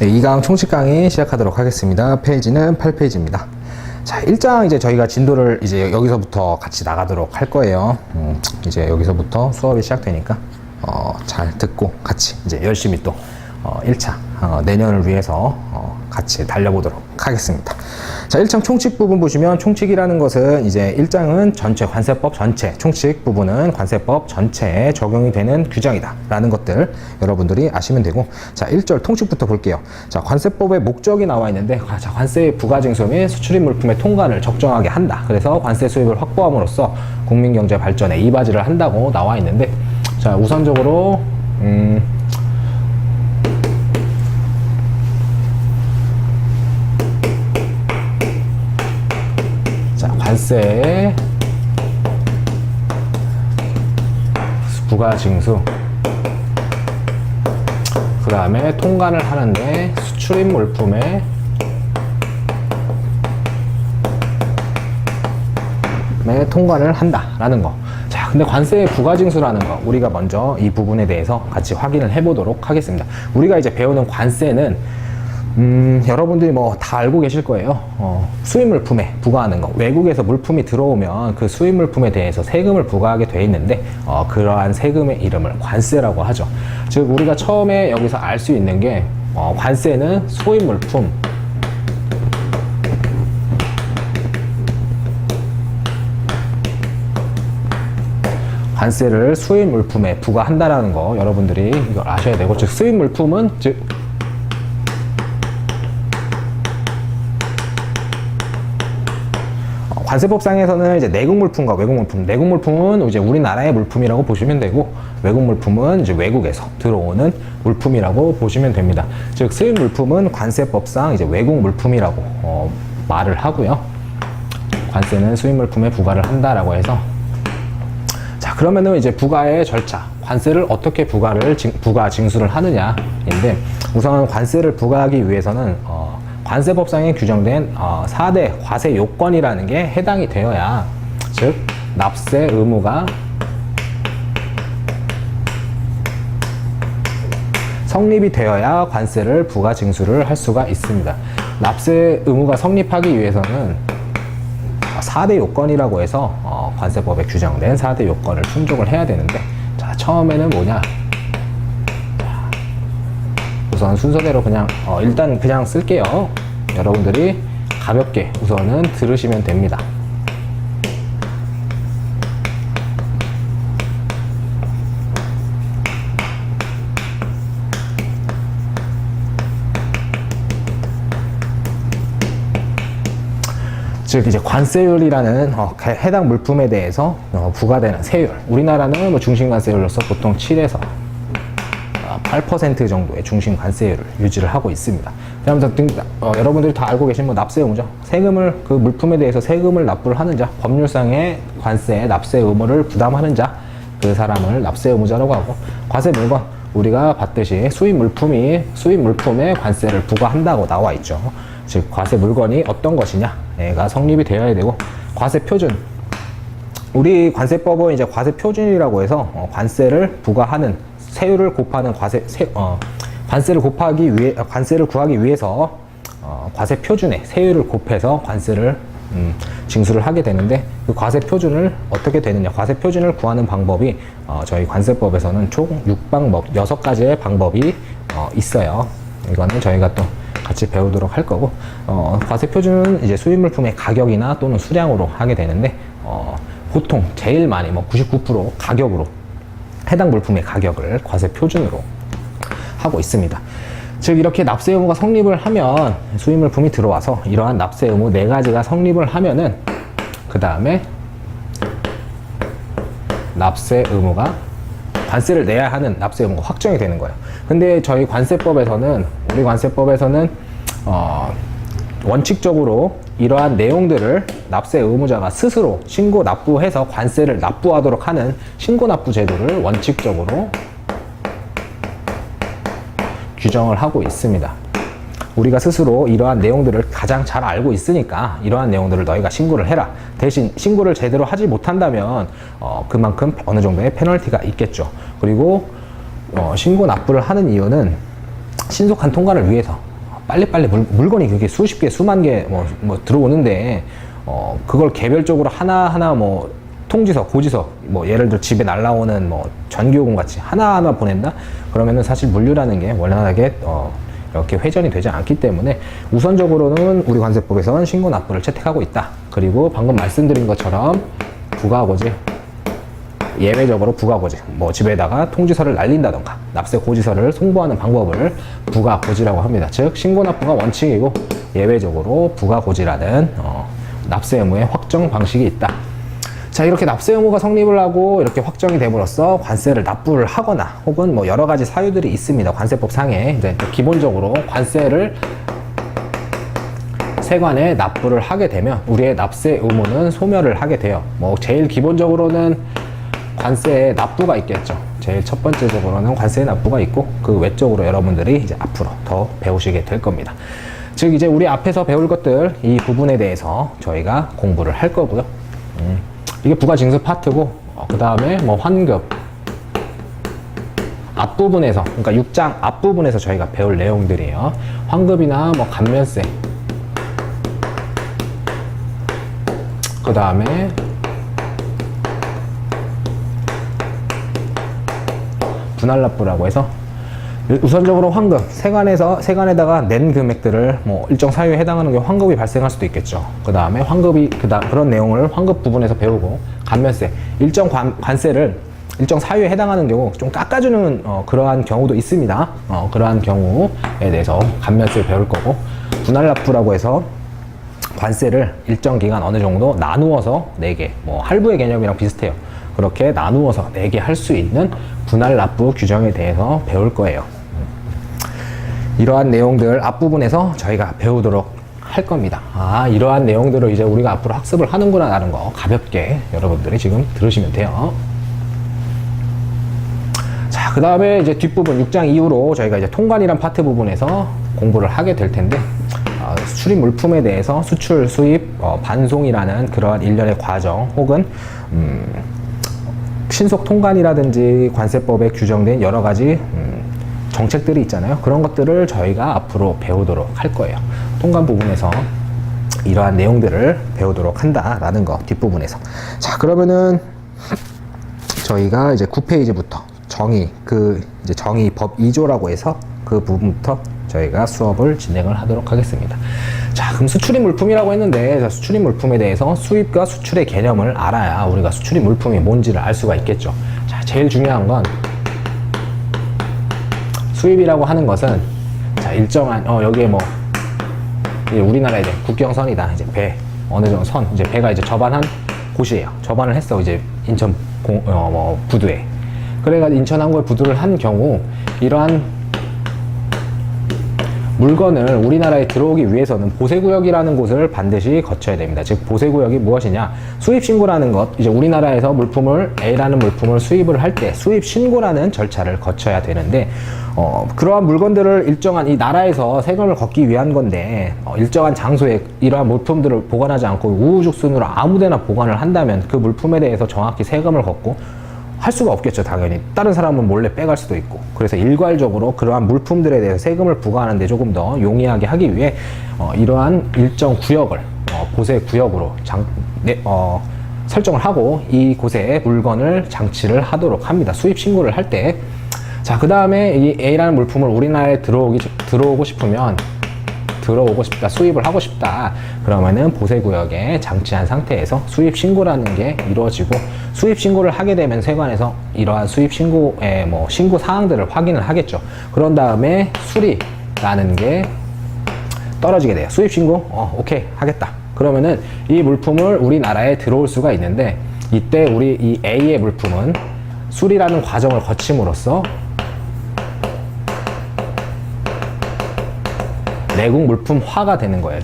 네, 2강 총칙 강의 시작하도록 하겠습니다. 페이지는 8페이지입니다. 자, 1장 이제 저희가 진도를 이제 여기서부터 같이 나가도록 할 거예요. 이제 여기서부터 수업이 시작되니까 잘 듣고 같이 이제 열심히 또 1차 내년을 위해서 같이 달려보도록 하겠습니다. 자, 1장 총칙 부분 보시면 총칙이라는 것은 이제 1장은 전체 관세법 전체, 총칙 부분은 관세법 전체에 적용이 되는 규정이다 라는 것들 여러분들이 아시면 되고, 자, 1절 통칙부터 볼게요. 자, 관세법의 목적이 나와 있는데, 자, 관세의 부가징수 및 수출입 물품의 통관을 적정하게 한다. 그래서 관세 수입을 확보함으로써 국민경제 발전에 이바지를 한다고 나와 있는데, 자, 우선적으로 관세 부가징수, 그 다음에 통관을 하는데 수출입 물품의 통관을 한다라는 거. 자, 근데 관세의 부가징수라는 거, 우리가 먼저 이 부분에 대해서 같이 확인을 해보도록 하겠습니다. 우리가 이제 배우는 관세는 여러분들이 뭐 다 알고 계실 거예요. 수입 물품에 부과하는 거. 외국에서 물품이 들어오면 그 수입 물품에 대해서 세금을 부과하게 돼 있는데, 그러한 세금의 이름을 관세라고 하죠. 즉, 우리가 처음에 여기서 알 수 있는 게, 관세는 수입 물품, 관세를 수입 물품에 부과한다라는 거 여러분들이 이걸 아셔야 되고, 즉 수입 물품은 즉 관세법상에서는 이제 내국 물품과 외국 물품, 내국 물품은 이제 우리나라의 물품이라고 보시면 되고, 외국 물품은 이제 외국에서 들어오는 물품이라고 보시면 됩니다. 즉 수입 물품은 관세법상 이제 외국 물품이라고 말을 하고요. 관세는 수입 물품에 부과를 한다라고 해서, 자, 그러면은 이제 부과의 절차, 관세를 어떻게 부가 징수를 하느냐인데, 우선 관세를 부과하기 위해서는 관세법상에 규정된 4대 과세 요건이라는 게 해당이 되어야, 즉 납세 의무가 성립이 되어야 관세를 부가 징수를 할 수가 있습니다. 납세 의무가 성립하기 위해서는 4대 요건이라고 해서 관세법에 규정된 4대 요건을 충족을 해야 되는데, 자, 처음에는 뭐냐? 우선 순서대로 그냥 일단 그냥 쓸게요. 여러분들이 가볍게 우선은 들으시면 됩니다. 즉 이제 관세율이라는 해당 물품에 대해서 부과되는 세율, 우리나라는 뭐 중심관세율로서 보통 7에서 8% 정도의 중심 관세율을 유지를 하고 있습니다. 그다음에 여러분들이 다 알고 계신 뭐 납세 의무죠. 세금을, 그 물품에 대해서 세금을 납부를 하는 자, 법률상의 관세에 납세 의무를 부담하는 자, 그 사람을 납세 의무자라고 하고, 과세 물건, 우리가 봤듯이 수입 물품에 관세를 부과한다고 나와 있죠. 즉 과세 물건이 어떤 것이냐가 성립이 되어야 되고, 과세 표준, 우리 관세법은 이제 과세 표준이라고 해서 관세를 부과하는 세율을 곱하는 관세를 구하기 위해서 과세 표준에 세율을 곱해서 관세를 징수를 하게 되는데, 그 과세 표준을 어떻게 되느냐, 과세 표준을 구하는 방법이 저희 관세법에서는 총 6가지의 방법이 있어요. 이거는 저희가 또 같이 배우도록 할 거고, 과세 표준은 이제 수입 물품의 가격이나 또는 수량으로 하게 되는데, 보통 제일 많이 99% 가격으로, 해당 물품의 가격을 과세 표준으로 하고 있습니다. 즉 이렇게 납세 의무가 성립을 하면, 수입 물품이 들어와서 이러한 납세 의무 4가지가 성립을 하면은, 그 다음에 납세 의무가, 관세를 내야 하는 납세 의무가 확정이 되는 거예요. 근데 저희 관세법에서는, 우리 관세법에서는 원칙적으로 이러한 내용들을 납세 의무자가 스스로 신고 납부해서 관세를 납부하도록 하는 신고 납부 제도를 원칙적으로 규정을 하고 있습니다. 우리가 스스로 이러한 내용들을 가장 잘 알고 있으니까 이러한 내용들을 너희가 신고를 해라. 대신 신고를 제대로 하지 못한다면 그만큼 어느 정도의 페널티가 있겠죠. 그리고 신고 납부를 하는 이유는 신속한 통과를 위해서, 빨리빨리 물건이 그게 수십 개, 수만 개 뭐 들어오는데, 그걸 개별적으로 하나하나 뭐 통지서, 고지서, 뭐 예를 들어 집에 날라오는 뭐 전기요금 같이 하나하나 보낸다? 그러면은 사실 물류라는 게 원활하게 이렇게 회전이 되지 않기 때문에 우선적으로는 우리 관세법에서는 신고 납부를 채택하고 있다. 그리고 방금 말씀드린 것처럼 부가고지, 예외적으로 부가고지, 뭐 집에다가 통지서를 날린다던가 납세 고지서를 송부하는 방법을 부가고지라고 합니다. 즉 신고 납부가 원칙이고 예외적으로 부가고지라는 납세 의무의 확정 방식이 있다. 자, 이렇게 납세 의무가 성립을 하고 이렇게 확정이 됨으로써 관세를 납부를 하거나 혹은 뭐 여러 가지 사유들이 있습니다. 관세법 상에 이제 기본적으로 관세를 세관에 납부를 하게 되면 우리의 납세 의무는 소멸을 하게 돼요. 뭐 제일 기본적으로는 관세에 납부가 있겠죠. 제일 첫 번째적으로는 관세에 납부가 있고 그 외적으로 여러분들이 이제 앞으로 더 배우시게 될 겁니다. 즉 이제 우리 앞에서 배울 것들 이 부분에 대해서 저희가 공부를 할 거고요. 이게 부가징수 파트고 그 다음에 뭐 환급 앞부분에서, 그러니까 6장 앞부분에서 저희가 배울 내용들이에요. 환급이나 뭐 감면세, 그 다음에 분할납부라고 해서 우선적으로 환급, 세관에다가 낸 금액들을 뭐 일정 사유에 해당하는 게 환급이 발생할 수도 있겠죠. 그 다음에 환급이 그런 내용을 환급 부분에서 배우고, 감면세, 일정 관세를 일정 사유에 해당하는 경우 좀 깎아주는 그러한 경우도 있습니다. 그러한 경우에 대해서 감면세를 배울 거고, 분할납부라고 해서 관세를 일정 기간 어느 정도 나누어서 내게, 뭐 할부의 개념이랑 비슷해요. 그렇게 나누어서 내게 할 수 있는 분할납부 규정에 대해서 배울 거예요. 이러한 내용들 앞부분에서 저희가 배우도록 할 겁니다. 이러한 내용들을 이제 우리가 앞으로 학습을 하는구나 라는 거 가볍게 여러분들이 지금 들으시면 돼요. 자, 그 다음에 이제 뒷부분 6장 이후로 저희가 이제 통관이란 파트 부분에서 공부를 하게 될 텐데, 수출입 물품에 대해서 수출, 수입, 반송이라는 그러한 일련의 과정 혹은 신속 통관이라든지 관세법에 규정된 여러 가지 정책들이 있잖아요. 그런 것들을 저희가 앞으로 배우도록 할 거예요. 통관 부분에서 이러한 내용들을 배우도록 한다라는 거 뒷부분에서. 자, 그러면은 저희가 이제 9페이지부터 이제 정의 법 2조라고 해서 그 부분부터 저희가 수업을 진행을 하도록 하겠습니다. 자, 그럼 수출입 물품이라고 했는데, 수출입 물품에 대해서 수입과 수출의 개념을 알아야 우리가 수출입 물품이 뭔지를 알 수가 있겠죠. 자, 제일 중요한 건 수입이라고 하는 것은, 자, 일정한 여기에 뭐 이제 우리나라의 이제 국경선이다. 이제 배 어느 정도 선, 이제 배가 이제 접안한 곳이에요. 접안을 했어. 이제 인천 부두에. 그래가지고 인천 항구에 부두를 한 경우 이러한 물건을 우리나라에 들어오기 위해서는 보세구역이라는 곳을 반드시 거쳐야 됩니다. 즉 보세구역이 무엇이냐? 수입신고라는 것, 이제 우리나라에서 A라는 물품을 수입을 할 때 수입신고라는 절차를 거쳐야 되는데, 그러한 물건들을 일정한 이 나라에서 세금을 걷기 위한 건데, 일정한 장소에 이러한 물품들을 보관하지 않고 우후죽순으로 아무데나 보관을 한다면 그 물품에 대해서 정확히 세금을 걷고 할 수가 없겠죠. 당연히 다른 사람은 몰래 빼갈 수도 있고. 그래서 일괄적으로 그러한 물품들에 대해서 세금을 부과하는데 조금 더 용이하게 하기 위해 이러한 일정 구역을 보세 구역으로 설정을 하고 이곳에 물건을 장치를 하도록 합니다. 수입 신고를 할 때. 자, 그 다음에 이 A라는 물품을 우리나라에 들어오고 싶다, 수입을 하고 싶다. 그러면은 보세구역에 장치한 상태에서 수입 신고라는 게 이루어지고, 수입 신고를 하게 되면 세관에서 이러한 수입 신고의 뭐 신고 사항들을 확인을 하겠죠. 그런 다음에 수리라는 게 떨어지게 돼요. 수입 신고, 오케이 하겠다. 그러면은 이 물품을 우리나라에 들어올 수가 있는데, 이때 우리 이 A의 물품은 수리라는 과정을 거침으로써 내국 물품화가 되는 거예요.